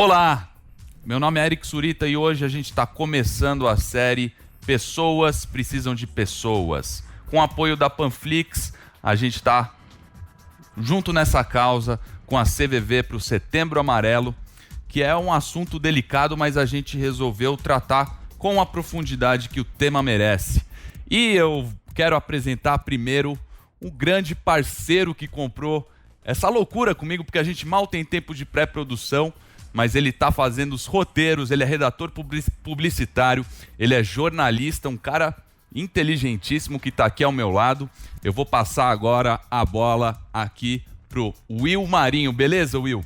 Olá, meu nome é Eric Surita e hoje a gente está começando a série Pessoas Precisam de Pessoas. Com o apoio da Panflix, a gente está junto nessa causa com a CVV para o Setembro Amarelo, que é um assunto delicado, mas a gente resolveu tratar com a profundidade que o tema merece. E eu quero apresentar primeiro um grande parceiro que comprou essa loucura comigo, porque a gente mal tem tempo de pré-produção, mas ele está fazendo os roteiros, ele é redator publicitário, ele é jornalista, um cara inteligentíssimo que está aqui ao meu lado. Eu vou passar agora a bola aqui pro Will Marinho, beleza, Will?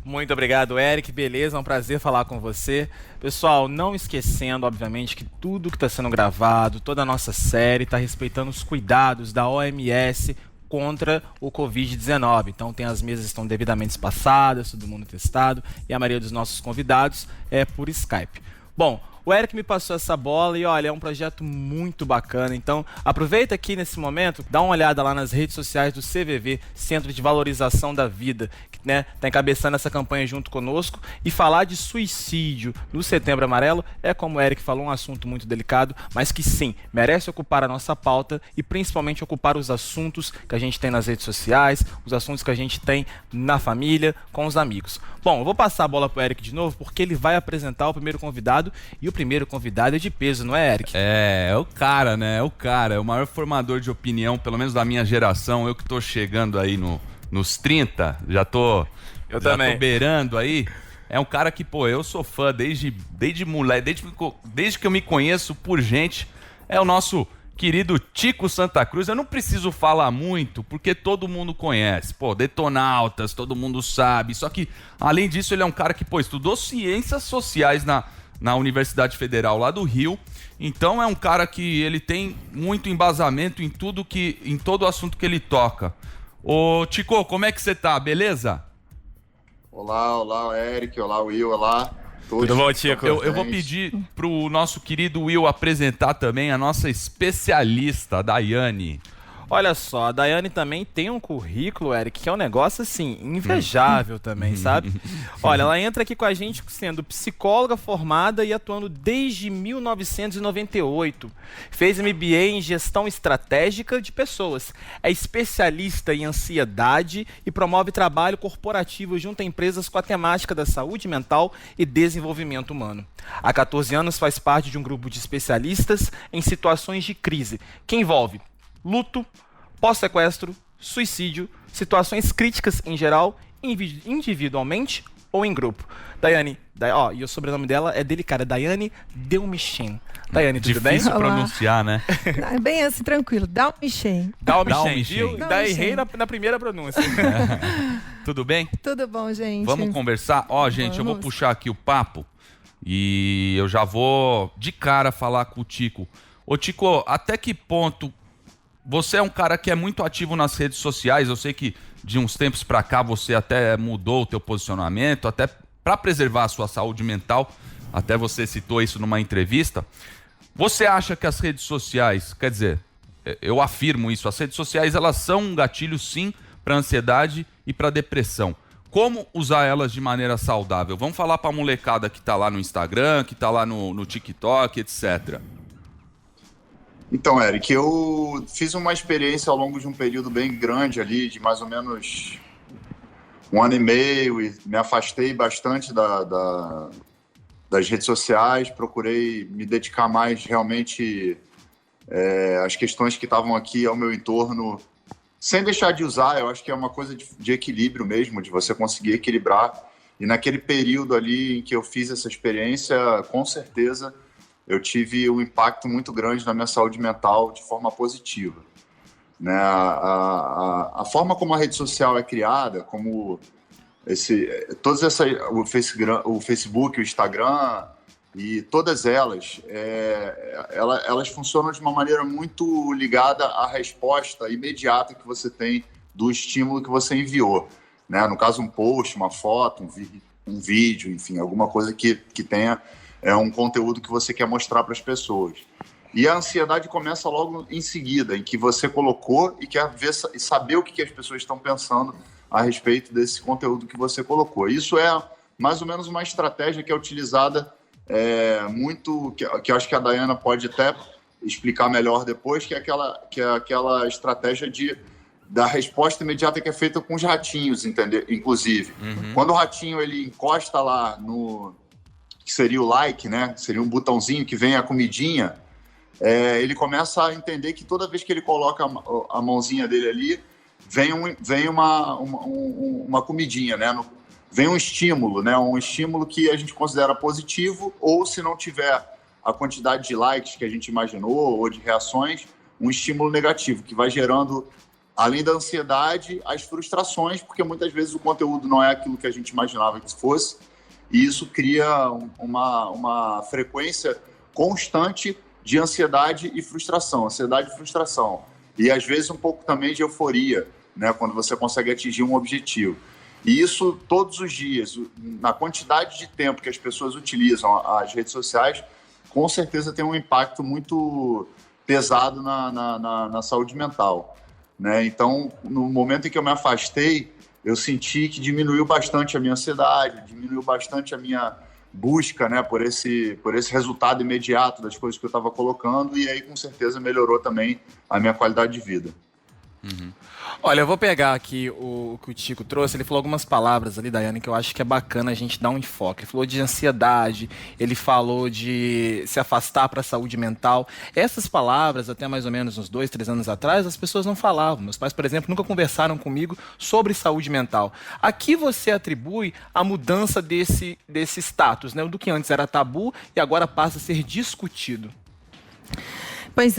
Muito obrigado, Eric, beleza, é um prazer falar com você. Pessoal, não esquecendo, obviamente, que tudo que está sendo gravado, toda a nossa série está respeitando os cuidados da OMS contra o Covid-19. Então as mesas estão devidamente espaçadas, todo mundo testado, e a maioria dos nossos convidados é por Skype. Bom, o Eric me passou essa bola e olha, é um projeto muito bacana, então aproveita aqui nesse momento, dá uma olhada lá nas redes sociais do CVV, Centro de Valorização da Vida, que tá encabeçando essa campanha junto conosco, e falar de suicídio no Setembro Amarelo é, como o Eric falou, um assunto muito delicado, mas que sim, merece ocupar a nossa pauta e principalmente ocupar os assuntos que a gente tem nas redes sociais, os assuntos que a gente tem na família, com os amigos. Bom, eu vou passar a bola pro Eric de novo, porque ele vai apresentar o primeiro convidado, e o primeiro convidado é de peso, não é, Eric? É o cara, né? É o cara, é o maior formador de opinião, pelo menos da minha geração. Eu que tô chegando aí nos 30, já tô beirando aí. É um cara que, pô, eu sou fã desde moleque, desde que eu me conheço por gente. É o nosso querido Tico Santa Cruz. Eu não preciso falar muito, porque todo mundo conhece. Pô, Detonautas, todo mundo sabe. Só que, além disso, ele é um cara que, pô, estudou ciências sociais na Universidade Federal lá do Rio. Então é um cara que ele tem muito embasamento em todo o assunto que ele toca. Ô Tico, como é que você tá? Beleza? Olá, Eric, olá, Will, olá. Tudo bom, Tico? Eu vou pedir pro nosso querido Will apresentar também a nossa especialista, a Daiane. Olha só, a Daiane também tem um currículo, Eric, que é um negócio, assim, invejável também, sabe? Olha, ela entra aqui com a gente sendo psicóloga formada e atuando desde 1998. Fez MBA em Gestão Estratégica de Pessoas. É especialista em ansiedade e promove trabalho corporativo junto a empresas com a temática da saúde mental e desenvolvimento humano. Há 14 anos faz parte de um grupo de especialistas em situações de crise, que envolve luto, pós-sequestro, suicídio, situações críticas em geral, individualmente ou em grupo. Daiane, e o sobrenome dela é delicado, é Daiane Delmichen. Daiane, tudo bem? Difícil pronunciar, né? É bem assim, tranquilo. Delmichen. Delmichen, viu? Daí errei na primeira pronúncia. Tudo bem? Tudo bom, gente? Vamos conversar? Gente, eu vou puxar aqui o papo e eu já vou de cara falar com o Tico. Ô Tico, até que ponto você é um cara que é muito ativo nas redes sociais? Eu sei que de uns tempos pra cá você até mudou o teu posicionamento, até para preservar a sua saúde mental, até você citou isso numa entrevista. Você acha que as redes sociais, quer dizer, eu afirmo isso, as redes sociais elas são um gatilho sim para ansiedade e para depressão. Como usar elas de maneira saudável? Vamos falar pra molecada que tá lá no Instagram, que tá lá no TikTok, etc. Então, Eric, eu fiz uma experiência ao longo de um período bem grande ali, de mais ou menos 1 ano e meio, e me afastei bastante das redes sociais, procurei me dedicar mais realmente às questões que estavam aqui ao meu entorno, sem deixar de usar. Eu acho que é uma coisa de equilíbrio mesmo, de você conseguir equilibrar. E naquele período ali em que eu fiz essa experiência, com certeza eu tive um impacto muito grande na minha saúde mental de forma positiva. Né? A forma como a rede social é criada, como o Facebook, o Instagram e todas elas, elas funcionam de uma maneira muito ligada à resposta imediata que você tem do estímulo que você enviou. Né? No caso, um post, uma foto, um vídeo, enfim, alguma coisa que tenha um conteúdo que você quer mostrar para as pessoas. E a ansiedade começa logo em seguida, em que você colocou e quer ver e saber o que as pessoas estão pensando a respeito desse conteúdo que você colocou. Isso é mais ou menos uma estratégia que é utilizada muito, que eu acho que a Dayana pode até explicar melhor depois, que é aquela estratégia da resposta imediata que é feita com os ratinhos, entendeu? Inclusive. Quando o ratinho ele encosta lá no... que seria o like, né? Seria um botãozinho que vem a comidinha, ele começa a entender que toda vez que ele coloca a mãozinha dele ali, vem uma comidinha, né? Vem um estímulo, né? Um estímulo que a gente considera positivo, ou se não tiver a quantidade de likes que a gente imaginou, ou de reações, um estímulo negativo, que vai gerando, além da ansiedade, as frustrações, porque muitas vezes o conteúdo não é aquilo que a gente imaginava que fosse, e isso cria uma frequência constante de ansiedade e frustração. Ansiedade e frustração. E, às vezes, um pouco também de euforia, né, quando você consegue atingir um objetivo. E isso, todos os dias, na quantidade de tempo que as pessoas utilizam as redes sociais, com certeza tem um impacto muito pesado na saúde mental, né? Então, no momento em que eu me afastei, eu senti que diminuiu bastante a minha ansiedade, diminuiu bastante a minha busca, né, por esse resultado imediato das coisas que eu estava colocando, e aí com certeza melhorou também a minha qualidade de vida. Olha, eu vou pegar aqui o que o Tico trouxe. Ele falou algumas palavras ali, Dayane, que eu acho que é bacana a gente dar um enfoque. Ele falou de ansiedade, ele falou de se afastar para a saúde mental. Essas palavras, até mais ou menos uns 2, 3 anos atrás, as pessoas não falavam. Meus pais, por exemplo, nunca conversaram comigo sobre saúde mental. Aqui você atribui a mudança desse status, né? Do que antes era tabu e agora passa a ser discutido. Pois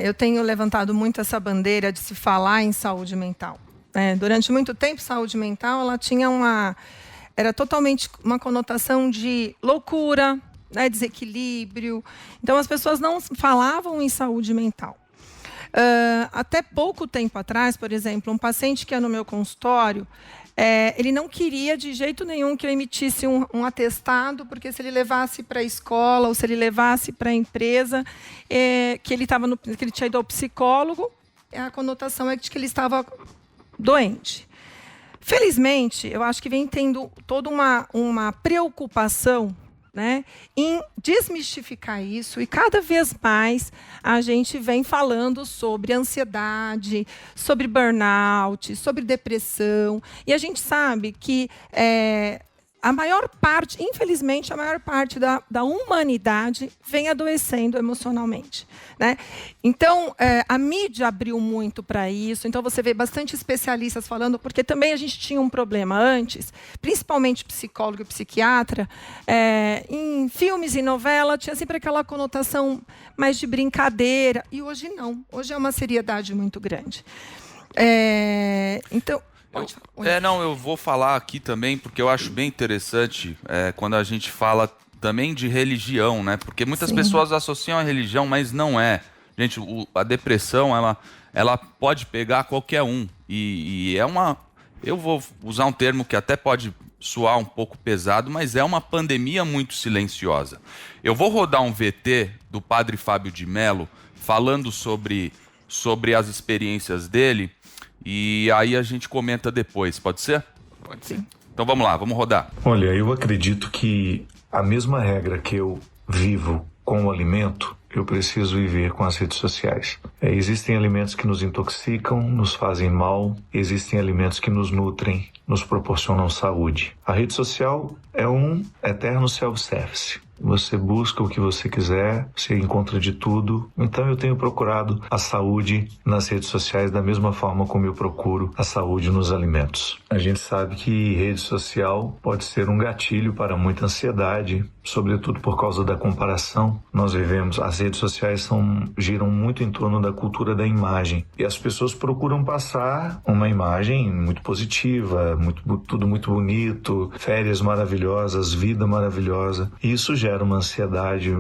eu tenho levantado muito essa bandeira de se falar em saúde mental. Durante muito tempo, saúde mental ela tinha era totalmente uma conotação de loucura, né, desequilíbrio. Então, as pessoas não falavam em saúde mental. Até pouco tempo atrás, por exemplo, um paciente que ia no meu consultório, ele não queria de jeito nenhum que eu emitisse um atestado, porque se ele levasse para a escola ou se ele levasse para a empresa, que ele tinha ido ao psicólogo, a conotação é de que ele estava doente. Felizmente, eu acho que vem tendo toda uma preocupação, né, em desmistificar isso, e cada vez mais a gente vem falando sobre ansiedade, sobre burnout, sobre depressão, e a gente sabe que a maior parte, infelizmente, a maior parte da humanidade vem adoecendo emocionalmente, né? Então, a mídia abriu muito para isso. Então, você vê bastante especialistas falando, porque também a gente tinha um problema antes, principalmente psicólogo e psiquiatra, em filmes e novela, tinha sempre aquela conotação mais de brincadeira, e hoje não. Hoje é uma seriedade muito grande. Então... eu vou falar aqui também, porque eu acho bem interessante quando a gente fala também de religião, né? Porque muitas pessoas associam a religião, mas não é. Gente, a depressão, ela pode pegar qualquer um. E é uma... Eu vou usar um termo que até pode soar um pouco pesado, mas é uma pandemia muito silenciosa. Eu vou rodar um VT do Padre Fábio de Mello falando sobre as experiências dele, e aí a gente comenta depois, pode ser? Pode ser. Então vamos lá, vamos rodar. Olha, eu acredito que a mesma regra que eu vivo com o alimento, eu preciso viver com as redes sociais. Existem alimentos que nos intoxicam, nos fazem mal, existem alimentos que nos nutrem, nos proporcionam saúde. A rede social é um eterno self-service. Você busca o que você quiser, você encontra de tudo. Então eu tenho procurado a saúde nas redes sociais da mesma forma como eu procuro a saúde nos alimentos. A gente sabe que rede social pode ser um gatilho para muita ansiedade, sobretudo por causa da comparação. Nós vivemos, as redes sociais giram muito em torno da cultura da imagem. E as pessoas procuram passar uma imagem muito positiva, tudo muito bonito, férias maravilhosas, vida maravilhosa. E isso gera uma ansiedade,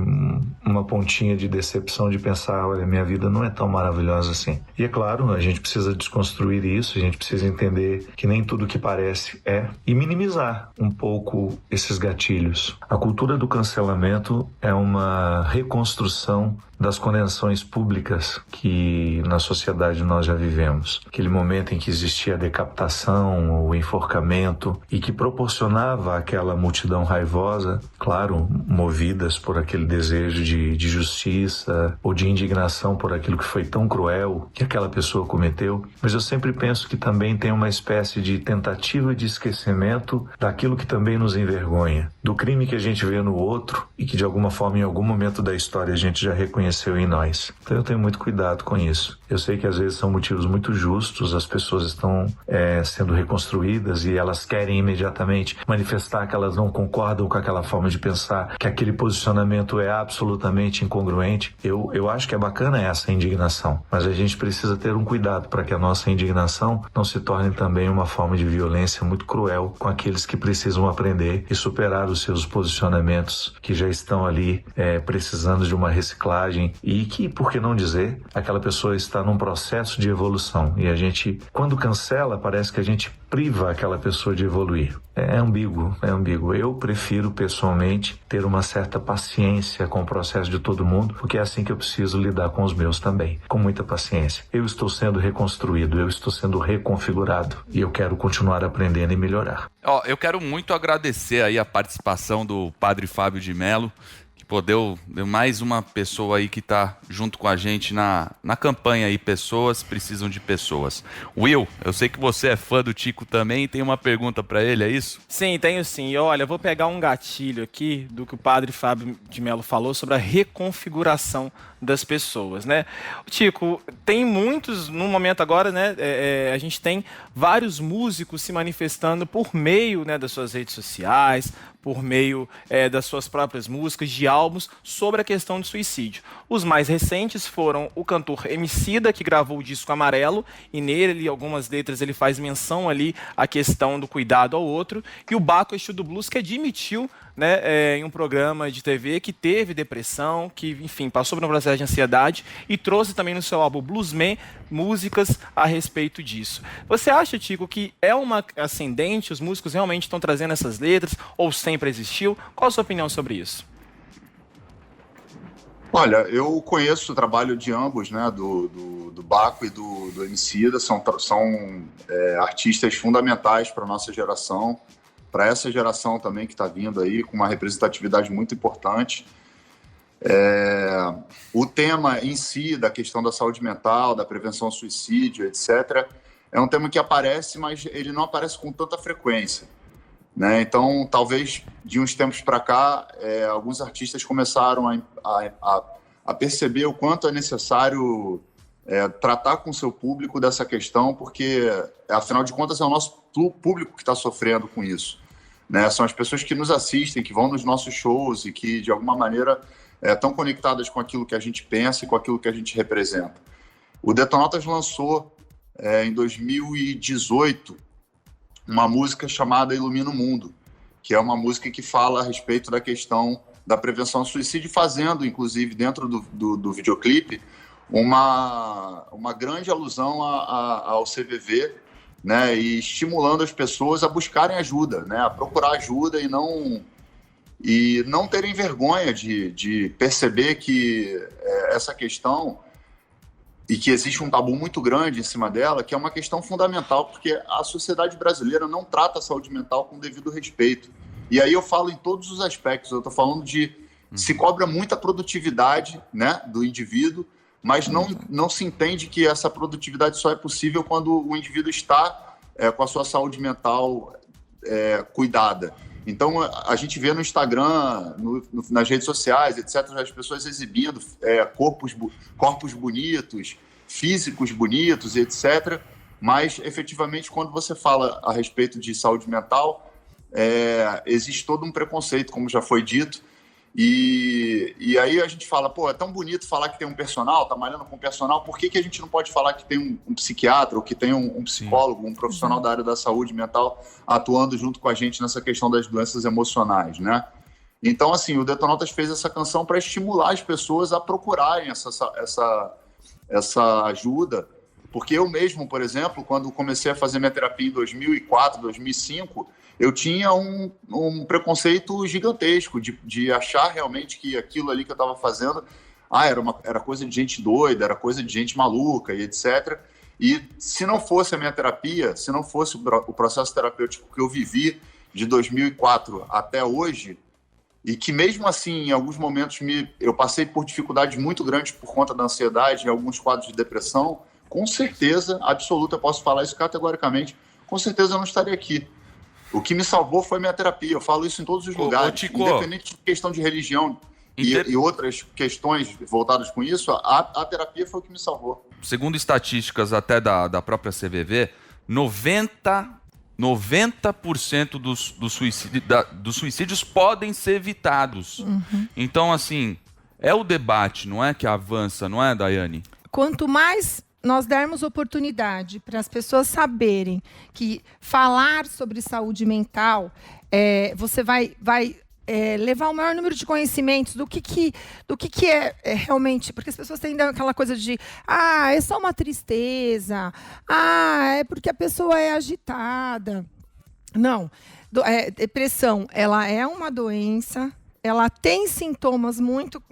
uma pontinha de decepção de pensar, olha, minha vida não é tão maravilhosa assim. E é claro, a gente precisa desconstruir isso, a gente precisa entender que nem tudo que parece e minimizar um pouco esses gatilhos. A cultura do cancelamento é uma reconstrução das condenações públicas que na sociedade nós já vivemos. Aquele momento em que existia a decapitação, o enforcamento, e que proporcionava àquela multidão raivosa, claro, movidas por aquele desejo de justiça ou de indignação por aquilo que foi tão cruel que aquela pessoa cometeu. Mas eu sempre penso que também tem uma espécie de tentativa de esquecimento daquilo que também nos envergonha, do crime que a gente vê no outro e que de alguma forma, em algum momento da história, a gente já reconheceu em nós. Então eu tenho muito cuidado com isso. Eu sei que às vezes são motivos muito justos, as pessoas estão sendo reconstruídas e elas querem imediatamente manifestar que elas não concordam com aquela forma de pensar, que aquele posicionamento é absolutamente incongruente. Eu acho que é bacana essa indignação, mas a gente precisa ter um cuidado para que a nossa indignação não se torne também uma forma de violência muito cruel com aqueles que precisam aprender e superar os seus posicionamentos que já estão ali precisando de uma reciclagem e que, por que não dizer, aquela pessoa está num processo de evolução e a gente, quando cancela, parece que a gente priva aquela pessoa de evoluir. É ambíguo. Eu prefiro, pessoalmente, ter uma certa paciência com o processo de todo mundo, porque é assim que eu preciso lidar com os meus também, com muita paciência. Eu estou sendo reconstruído, eu estou sendo reconfigurado e eu quero continuar aprendendo e melhorar. Eu quero muito agradecer aí a participação do Padre Fábio de Mello, que deu mais uma pessoa aí que está junto com a gente na campanha aí, Pessoas Precisam de Pessoas. Will, eu sei que você é fã do Tico também e tem uma pergunta para ele, é isso? Sim, tenho sim. E olha, eu vou pegar um gatilho aqui do que o Padre Fábio de Mello falou sobre a reconfiguração das pessoas, né? Tico, tem muitos, no momento agora, né, a gente tem vários músicos se manifestando por meio, né, das suas redes sociais, por meio das suas próprias músicas, de álbuns, sobre a questão do suicídio. Os mais recentes foram o cantor Emicida, que gravou o disco Amarelo, e nele, algumas letras, ele faz menção ali à questão do cuidado ao outro, e o Baco Exu do Blues, que admitiu, né, em um programa de TV que teve depressão, que, enfim, passou por um processo de ansiedade e trouxe também no seu álbum Bluesman músicas a respeito disso. Você acha, Tico, que é uma ascendente, os músicos realmente estão trazendo essas letras, ou sempre existiu? Qual a sua opinião sobre isso? Olha, eu conheço o trabalho de ambos, né, do Baco e do Emicida, são artistas fundamentais para a nossa geração, para essa geração também que está vindo aí, com uma representatividade muito importante. O tema em si, da questão da saúde mental, da prevenção ao suicídio, etc., é um tema que aparece, mas ele não aparece com tanta frequência, né? Então, talvez, de uns tempos para cá, alguns artistas começaram a perceber o quanto é necessário tratar com o seu público dessa questão, porque, afinal de contas, é o nosso público que está sofrendo com isso, né? São as pessoas que nos assistem, que vão nos nossos shows e que, de alguma maneira, estão conectadas com aquilo que a gente pensa e com aquilo que a gente representa. O Detonautas lançou, em 2018, uma música chamada Ilumina o Mundo, que é uma música que fala a respeito da questão da prevenção ao suicídio, fazendo, inclusive, dentro do videoclipe, uma grande alusão ao CVV, né, e estimulando as pessoas a buscarem ajuda, né, a procurar ajuda e não terem vergonha de perceber que essa questão, e que existe um tabu muito grande em cima dela, que é uma questão fundamental, porque a sociedade brasileira não trata a saúde mental com o devido respeito. E aí eu falo em todos os aspectos, eu estou falando se cobra muita produtividade, né, do indivíduo, mas não se entende que essa produtividade só é possível quando o indivíduo está com a sua saúde mental cuidada. Então, a gente vê no Instagram, nas redes sociais, etc., as pessoas exibindo corpos bonitos, físicos bonitos, etc., mas, efetivamente, quando você fala a respeito de saúde mental, existe todo um preconceito, como já foi dito, e aí a gente fala, pô, é tão bonito falar que tem um personal, tá malhando com um personal, por que a gente não pode falar que tem um psiquiatra, ou que tem um psicólogo, um profissional da área da saúde mental atuando junto com a gente nessa questão das doenças emocionais, né? Então, assim, o Detonautas fez essa canção para estimular as pessoas a procurarem essa ajuda, porque eu mesmo, por exemplo, quando comecei a fazer minha terapia em 2004, 2005, eu tinha um preconceito gigantesco de achar realmente que aquilo ali que eu estava fazendo, era coisa de gente doida, era coisa de gente maluca e etc. E se não fosse a minha terapia, se não fosse o processo terapêutico que eu vivi de 2004 até hoje, e que mesmo assim, em alguns momentos, eu passei por dificuldades muito grandes por conta da ansiedade e alguns quadros de depressão, com certeza absoluta, eu posso falar isso categoricamente, com certeza eu não estaria aqui. O que me salvou foi minha terapia, eu falo isso em todos os lugares, independente de questão de religião e outras questões voltadas com isso, a terapia foi o que me salvou. Segundo estatísticas até da própria CVV, 90% dos suicídios podem ser evitados. Então, assim, é o debate, não é, que avança, não é, Daiane? Quanto mais nós dermos oportunidade para as pessoas saberem que falar sobre saúde mental, você vai levar o maior número de conhecimentos do que é realmente, porque as pessoas têm aquela coisa de é só uma tristeza, é porque a pessoa é agitada. Não, depressão, ela é uma doença, ela tem sintomas muito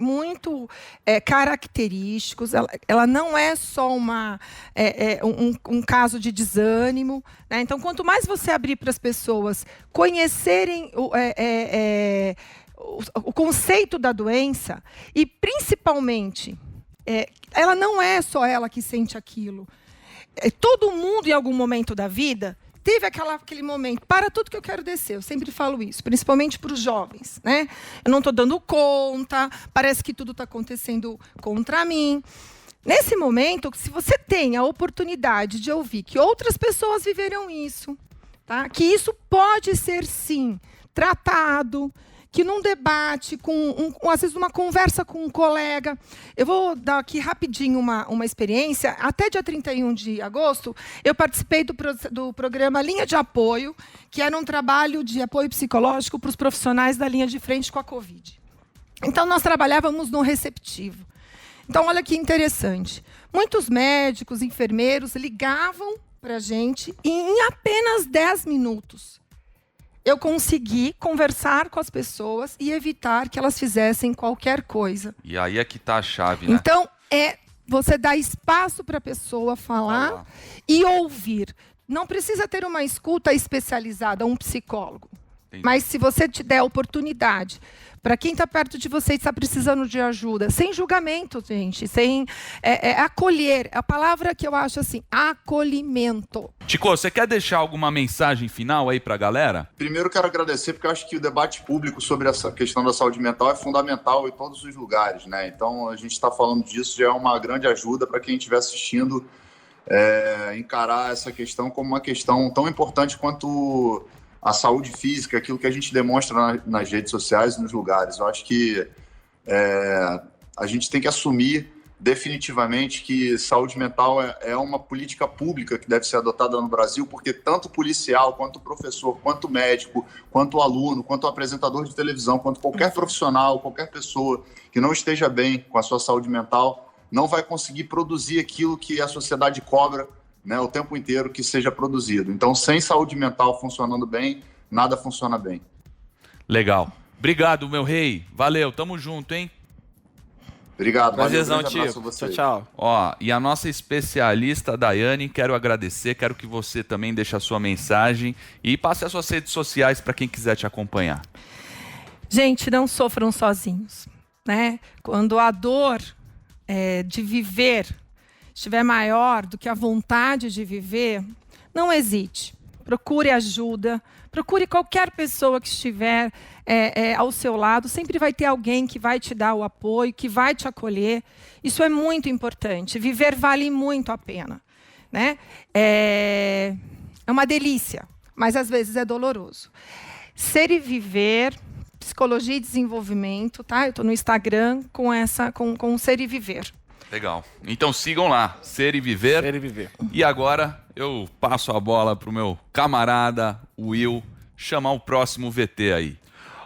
característicos, ela não é só um caso de desânimo, né? Então, quanto mais você abrir para as pessoas conhecerem o conceito da doença, e principalmente, ela não é só ela que sente aquilo. Todo mundo, em algum momento da vida, teve aquele momento, para tudo que eu quero descer, eu sempre falo isso, principalmente para os jovens, né? Eu não estou dando conta, parece que tudo está acontecendo contra mim. Nesse momento, se você tem a oportunidade de ouvir que outras pessoas viveram isso, tá? Que isso pode ser, sim, tratado, que num debate, às vezes uma conversa com um colega. Eu vou dar aqui rapidinho uma experiência. Até dia 31 de agosto, eu participei do programa Linha de Apoio, que era um trabalho de apoio psicológico para os profissionais da linha de frente com a Covid. Então, nós trabalhávamos no receptivo. Então, olha que interessante. Muitos médicos, enfermeiros ligavam para a gente e em apenas 10 minutos eu consegui conversar com as pessoas e evitar que elas fizessem qualquer coisa. E aí é que está a chave, né? Então, você dá espaço para a pessoa falar e ouvir. Não precisa ter uma escuta especializada, um psicólogo. Entendi. Mas se você te der oportunidade, para quem está perto de você e está precisando de ajuda, sem julgamento, gente, sem acolher. A palavra que eu acho assim, acolhimento. Tico, você quer deixar alguma mensagem final aí para a galera? Primeiro, quero agradecer, porque eu acho que o debate público sobre essa questão da saúde mental é fundamental em todos os lugares, né? Então, a gente está falando disso, já é uma grande ajuda para quem estiver assistindo encarar essa questão como uma questão tão importante quanto a saúde física, aquilo que a gente demonstra nas redes sociais e nos lugares. Eu acho que a gente tem que assumir definitivamente que saúde mental é uma política pública que deve ser adotada no Brasil, porque tanto policial, quanto professor, quanto médico, quanto aluno, quanto apresentador de televisão, quanto qualquer profissional, qualquer pessoa que não esteja bem com a sua saúde mental, não vai conseguir produzir aquilo que a sociedade cobra, né, o tempo inteiro que seja produzido. Então, sem saúde mental funcionando bem, nada funciona bem. Legal. Obrigado, meu rei. Valeu, tamo junto, hein? Obrigado. Prazerzão, Tico. Tchau, tchau. Ó, e a nossa especialista, Daiane, quero agradecer, quero que você também deixe a sua mensagem e passe as suas redes sociais para quem quiser te acompanhar. Gente, não sofram sozinhos, né? Quando a dor de viver estiver maior do que a vontade de viver, não hesite. Procure ajuda, procure qualquer pessoa que estiver ao seu lado. Sempre vai ter alguém que vai te dar o apoio, que vai te acolher. Isso é muito importante. Viver vale muito a pena, né? É uma delícia, mas às vezes é doloroso. Ser e Viver, Psicologia e Desenvolvimento, tá? Eu estou no Instagram com Ser e Viver. Legal. Então sigam lá, Ser e Viver. Ser e Viver. E agora eu passo a bola pro meu camarada Will chamar o próximo VT aí.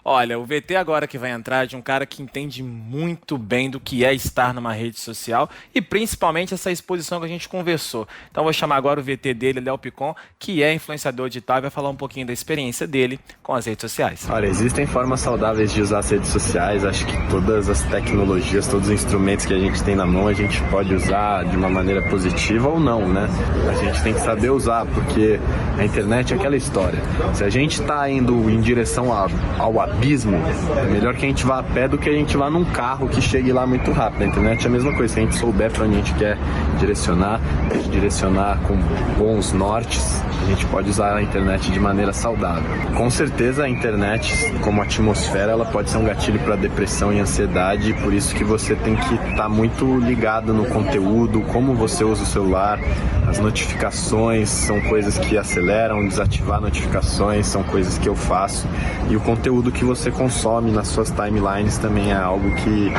Olha, o VT agora que vai entrar é de um cara que entende muito bem do que é estar numa rede social e principalmente essa exposição que a gente conversou. Então vou chamar agora o VT dele, Léo Picon, que é influenciador digital e vai falar um pouquinho da experiência dele com as redes sociais. Olha, existem formas saudáveis de usar as redes sociais. Acho que todas as tecnologias, todos os instrumentos que a gente tem na mão, a gente pode usar de uma maneira positiva ou não, né? A gente tem que saber usar, porque a internet é aquela história. Se a gente está indo em direção ao abismo, é melhor que a gente vá a pé do que a gente vá num carro que chegue lá muito rápido. A internet é a mesma coisa. Se a gente souber para onde a gente quer direcionar com bons nortes, a gente pode usar a internet de maneira saudável. Com certeza a internet, como atmosfera, ela pode ser um gatilho para depressão e ansiedade, por isso que você tem que estar muito ligado no conteúdo, como você usa o celular. As notificações são coisas que aceleram, desativar notificações são coisas que eu faço, e o conteúdo que você consome nas suas timelines também é algo que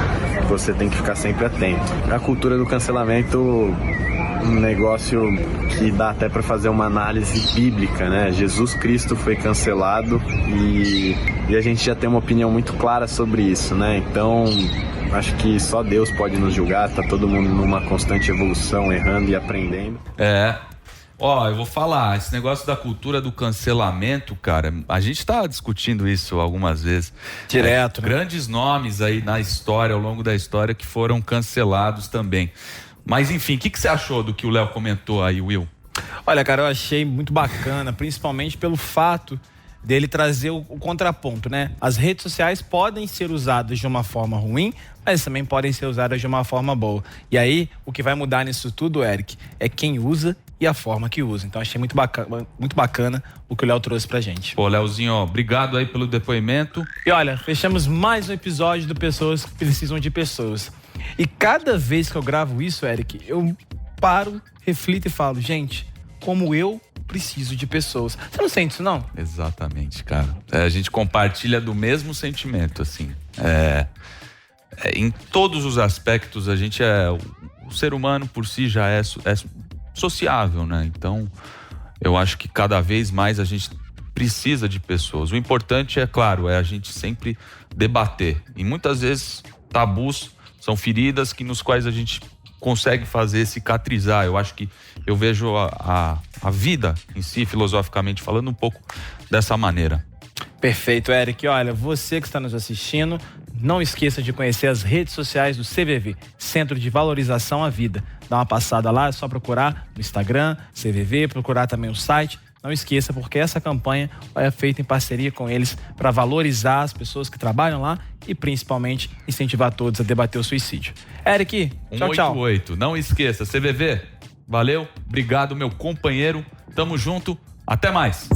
você tem que ficar sempre atento. A cultura do cancelamento, um negócio que dá até para fazer uma análise bíblica, né? Jesus Cristo foi cancelado e a gente já tem uma opinião muito clara sobre isso, né? Então, acho que só Deus pode nos julgar, tá todo mundo numa constante evolução, errando e aprendendo. Eu vou falar, esse negócio da cultura do cancelamento, cara, a gente tá discutindo isso algumas vezes. Direto, né? Grandes nomes aí na história, ao longo da história, que foram cancelados também. Mas enfim, o que você achou do que o Léo comentou aí, Will? Olha, cara, eu achei muito bacana, principalmente pelo fato dele trazer o contraponto, né? As redes sociais podem ser usadas de uma forma ruim, mas também podem ser usadas de uma forma boa. E aí, o que vai mudar nisso tudo, Eric, é quem usa e a forma que usa. Então, achei muito bacana o que o Léo trouxe pra gente. Pô, Léozinho, obrigado aí pelo depoimento. E olha, fechamos mais um episódio do Pessoas que Precisam de Pessoas. E cada vez que eu gravo isso, Eric, eu paro, reflito e falo, gente, como eu preciso de pessoas. Você não sente isso, não? Exatamente, cara. A gente compartilha do mesmo sentimento, assim. Em todos os aspectos, a gente o ser humano por si já é sociável, né? Então, eu acho que cada vez mais a gente precisa de pessoas. O importante é, claro, a gente sempre debater. E muitas vezes, tabus são feridas nos quais a gente consegue fazer cicatrizar. Eu acho que eu vejo a vida em si, filosoficamente falando, um pouco dessa maneira. Perfeito, Eric. Olha, você que está nos assistindo, não esqueça de conhecer as redes sociais do CVV, Centro de Valorização à Vida. Dá uma passada lá, é só procurar no Instagram, CVV, procurar também o site. Não esqueça, porque essa campanha é feita em parceria com eles para valorizar as pessoas que trabalham lá e principalmente incentivar todos a debater o suicídio. Eric, tchau, tchau. 188, não esqueça, CVV, valeu, obrigado meu companheiro, tamo junto, até mais.